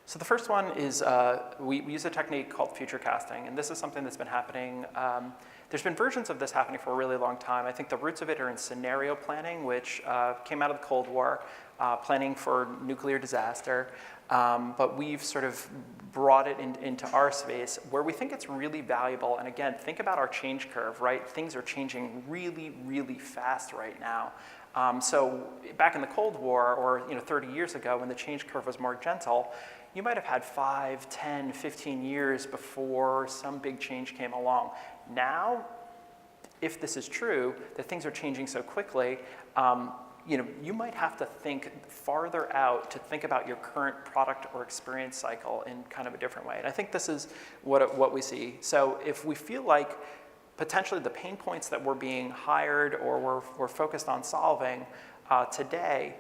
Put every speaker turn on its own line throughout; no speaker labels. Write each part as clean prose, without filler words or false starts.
So the first one is we use a technique called future casting, and this is something that's been happening. There's been versions of this happening for a really long time. I think the roots of it are in scenario planning, which came out of the Cold War, planning for nuclear disaster. But we've sort of brought it into our space where we think it's really valuable. And again, think about our change curve, right? Things are changing really, really fast right now. So back in the Cold War, or 30 years ago, when the change curve was more gentle, you might have had 5, 10, 15 years before some big change came along. Now, if this is true, that things are changing so quickly, you might have to think farther out to think about your current product or experience cycle in kind of a different way. And I think this is what we see. So if we feel like potentially the pain points that we're being hired or we're focused on solving today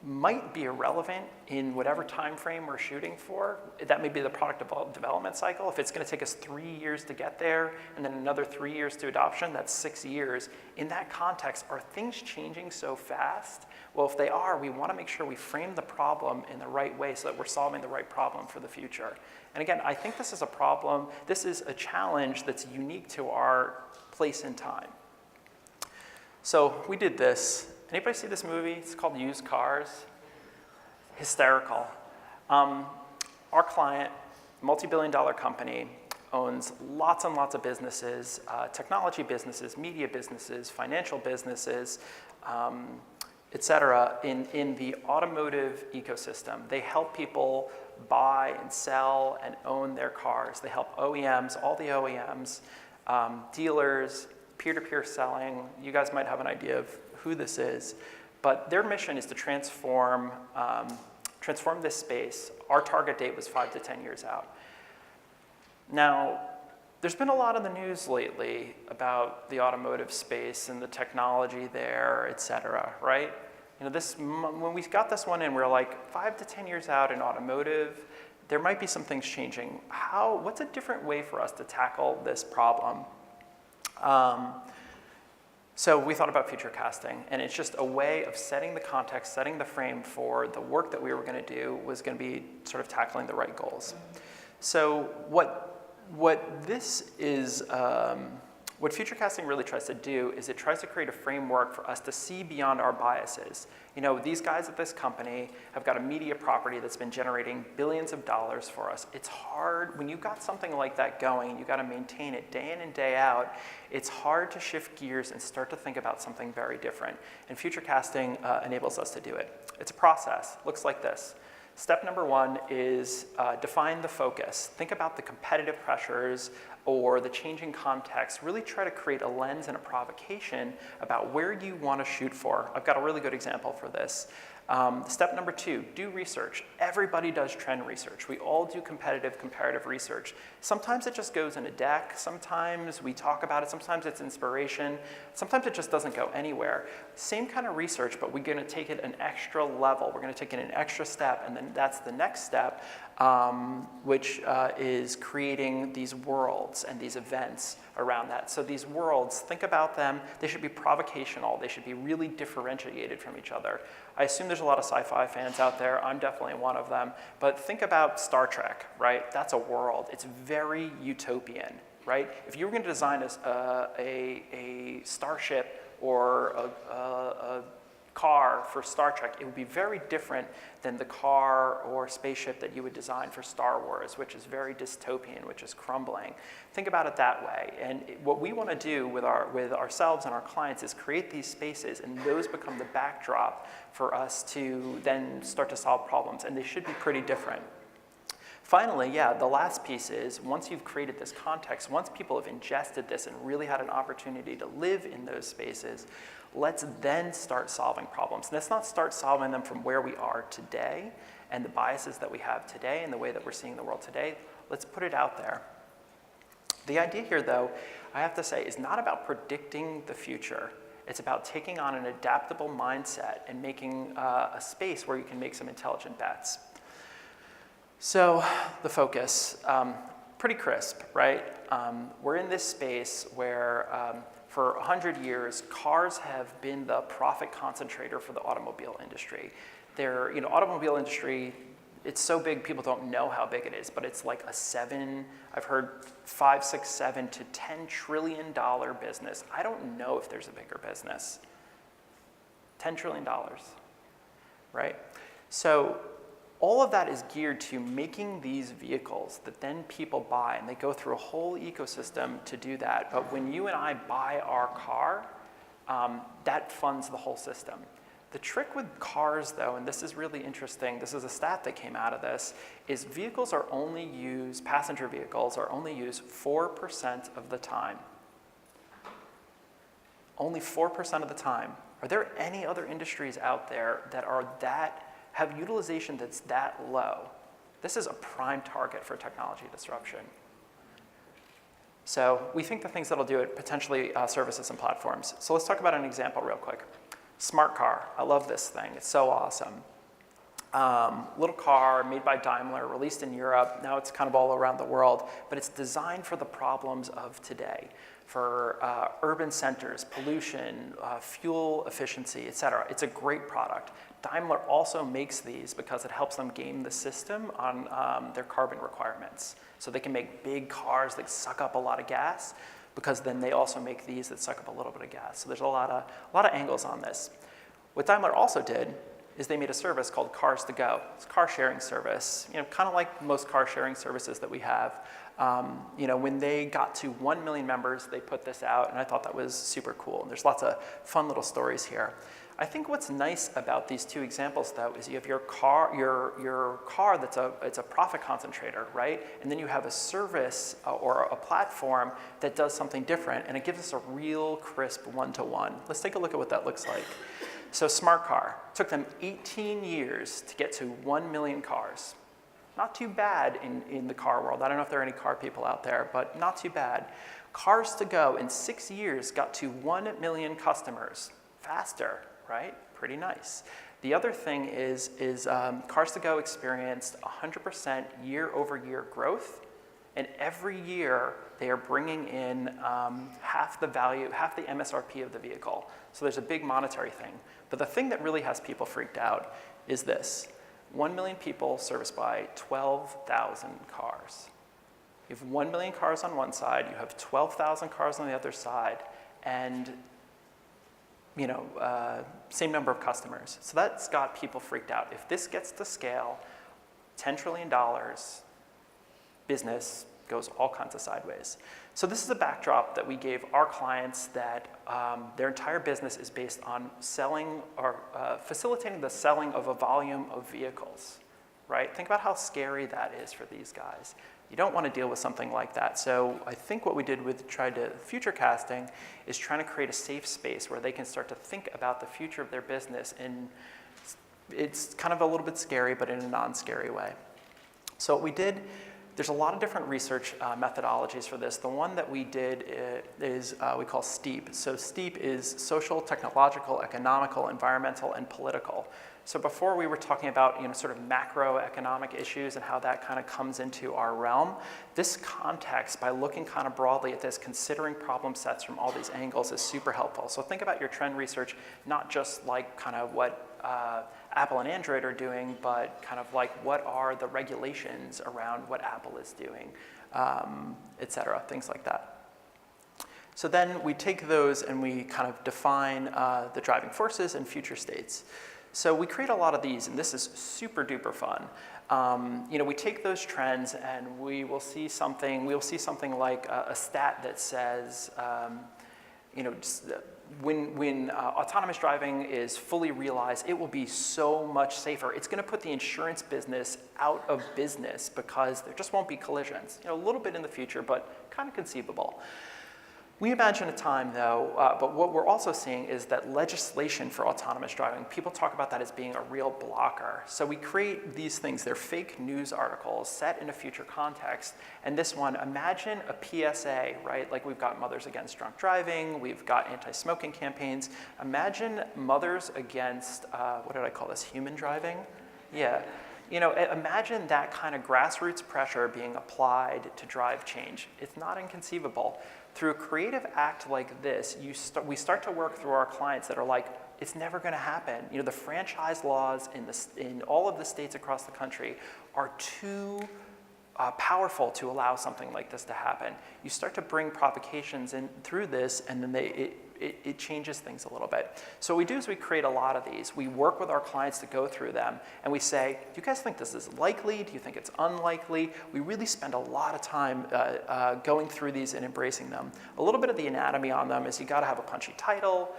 might be irrelevant in whatever time frame we're shooting for. That may be the product development cycle. If it's going to take us 3 years to get there and then another 3 years to adoption, that's 6 years. In that context, are things changing so fast? Well, if they are, we want to make sure we frame the problem in the right way so that we're solving the right problem for the future. And again, I think this is a problem, this is a challenge that's unique to our place in time. So we did this. Anybody see this movie? It's called Used Cars. Hysterical. Our client, multi-billion-dollar company, owns lots and lots of businesses, technology businesses, media businesses, financial businesses, et cetera, in the automotive ecosystem. They help people buy and sell and own their cars. They help OEMs, all the OEMs, dealers, peer-to-peer selling. You guys might have an idea of who this is, but their mission is to transform this space. Our target date was 5 to 10 years out. Now, there's been a lot in the news lately about the automotive space and the technology there, et cetera, right? When we got this one in, we were like 5 to 10 years out in automotive, there might be some things changing. What's a different way for us to tackle this problem? So we thought about future casting, and it's just a way of setting the context, setting the frame for the work that we were going to do was going to be sort of tackling the right goals. So what this is, what future casting really tries to do is it tries to create a framework for us to see beyond our biases. These guys at this company have got a media property that's been generating billions of dollars for us. It's hard, when you've got something like that going and you've got to maintain it day in and day out, it's hard to shift gears and start to think about something very different. And future casting enables us to do it. It's a process, looks like this. Step number 1 is define the focus. Think about the competitive pressures or the changing context. Really try to create a lens and a provocation about where you want to shoot for. I've got a really good example for this. Step number 2, do research. Everybody does trend research. We all do comparative research. Sometimes it just goes in a deck. Sometimes we talk about it. Sometimes it's inspiration. Sometimes it just doesn't go anywhere. Same kind of research, but we're going to take it an extra level. We're going to take it an extra step, and then that's the next step, which is creating these worlds and these events around that. So these worlds, think about them. They should be provocational. They should be really differentiated from each other. I assume there's a lot of sci-fi fans out there. I'm definitely one of them. But think about Star Trek, right? That's a world. It's very utopian, right? If you were going to design a starship or a car for Star Trek, it would be very different than the car or spaceship that you would design for Star Wars, which is very dystopian, which is crumbling. Think about it that way. And what we want to do with ourselves and our clients is create these spaces, and those become the backdrop for us to then start to solve problems, and they should be pretty different. Finally, the last piece is once you've created this context, once people have ingested this and really had an opportunity to live in those spaces, let's then start solving problems. Let's not start solving them from where we are today and the biases that we have today and the way that we're seeing the world today. Let's put it out there. The idea here, though, I have to say, is not about predicting the future. It's about taking on an adaptable mindset and making a space where you can make some intelligent bets. So the focus, pretty crisp, right? We're in this space where for 100 years, cars have been the profit concentrator for the automobile industry. Automobile industry it's so big people don't know how big it is, but it's like I've heard 5, 6, 7 to $10 trillion business. I don't know if there's a bigger business. $10 trillion, right? So all of that is geared to making these vehicles that then people buy, and they go through a whole ecosystem to do that. But when you and I buy our car, that funds the whole system. The trick with cars, though, and this is really interesting, this is a stat that came out of this, is passenger vehicles are only used 4% of the time. Only 4% of the time. Are there any other industries out there that have utilization that's that low? This is a prime target for technology disruption. So we think the things that'll do it, potentially services and platforms. So let's talk about an example real quick. Smart car. I love this thing. It's so awesome. Little car made by Daimler, released in Europe. Now it's kind of all around the world, but it's designed for the problems of today, for urban centers, pollution, fuel efficiency, et cetera. It's a great product. Daimler also makes these because it helps them game the system on their carbon requirements. So they can make big cars that suck up a lot of gas, because then they also make these that suck up a little bit of gas. So there's a lot of angles on this. What Daimler also did is they made a service called Cars to Go. It's a car sharing service, kind of like most car sharing services that we have. When they got to 1 million members, they put this out, and I thought that was super cool. And there's lots of fun little stories here. I think what's nice about these two examples, though, is you have your car that's it's a profit concentrator, right? And then you have a service or a platform that does something different, and it gives us a real crisp one-to-one. Let's take a look at what that looks like. So Smart Car took them 18 years to get to 1 million cars. Not too bad in the car world. I don't know if there are any car people out there, but not too bad. Cars to Go in 6 years got to 1 million customers. Faster, right? Pretty nice. The other thing is Cars to Go experienced 100% year-over-year growth, and every year they are bringing in half the MSRP of the vehicle. So there's a big monetary thing. But the thing that really has people freaked out is this. 1 million people serviced by 12,000 cars. You have 1 million cars on one side, you have 12,000 cars on the other side, and same number of customers. So that's got people freaked out. If this gets to scale, $10 trillion, business goes all kinds of sideways. So this is a backdrop that we gave our clients that their entire business is based on selling or facilitating the selling of a volume of vehicles, right? Think about how scary that is for these guys. You don't want to deal with something like that. So I think what we did with future casting is trying to create a safe space where they can start to think about the future of their business, and it's kind of a little bit scary, but in a non-scary way. So what we did, there's a lot of different research methodologies for this. The one that we did is we call STEEP. So STEEP is social, technological, economical, environmental, and political. So before we were talking about sort of macroeconomic issues and how that kind of comes into our realm. This context, by looking kind of broadly at this, considering problem sets from all these angles, is super helpful. So think about your trend research, not just like kind of what Apple and Android are doing, but kind of like what are the regulations around what Apple is doing, et cetera, things like that. So then we take those and we kind of define the driving forces and future states. So we create a lot of these, and this is super duper fun. We take those trends and we will see something like a stat that says, when autonomous driving is fully realized, it will be so much safer. It's going to put the insurance business out of business because there just won't be collisions. A little bit in the future, but kind of conceivable. We imagine a time, though, but what we're also seeing is that legislation for autonomous driving, people talk about that as being a real blocker. So we create these things. They're fake news articles set in a future context. And this one, imagine a PSA, right? Like we've got Mothers Against Drunk Driving. We've got anti-smoking campaigns. Imagine Mothers Against, what did I call this, human driving? Yeah. Imagine that kind of grassroots pressure being applied to drive change. It's not inconceivable. Through a creative act like this, we start to work through our clients that are like, it's never going to happen. The franchise laws in all of the states across the country are too powerful to allow something like this to happen. You start to bring provocations in through this, and then it changes things a little bit. So what we do is we create a lot of these. We work with our clients to go through them, and we say, do you guys think this is likely? Do you think it's unlikely? We really spend a lot of time going through these and embracing them. A little bit of the anatomy on them is you got to have a punchy title.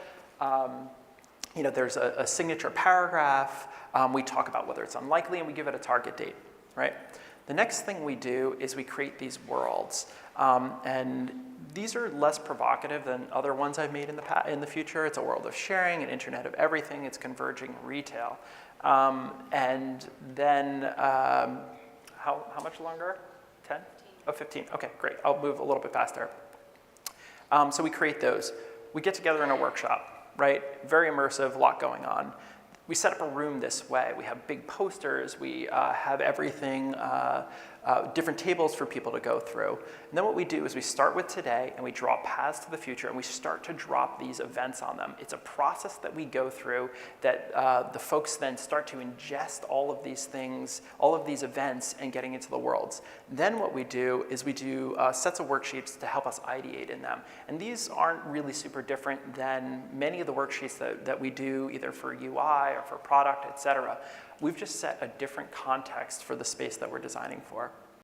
There's a signature paragraph. We talk about whether it's unlikely, and we give it a target date, right? The next thing we do is we create these worlds. And these are less provocative than other ones I've made in the future. It's a world of sharing, an internet of everything. It's converging retail. And then, how much longer? 10? 15. Okay, great. I'll move a little bit faster. So we create those. We get together in a workshop, right? Very immersive, a lot going on. We set up a room this way. We have big posters. We have everything, different tables for people to go through. And then what we do is we start with today, and we draw paths to the future, and we start to drop these events on them. It's a process that we go through that the folks then start to ingest all of these things, all of these events, and getting into the worlds. Then what we do is we do sets of worksheets to help us ideate in them. And these aren't really super different than many of the worksheets that we do either for UI or for product, et cetera. We've just set a different context for the space that we're designing for.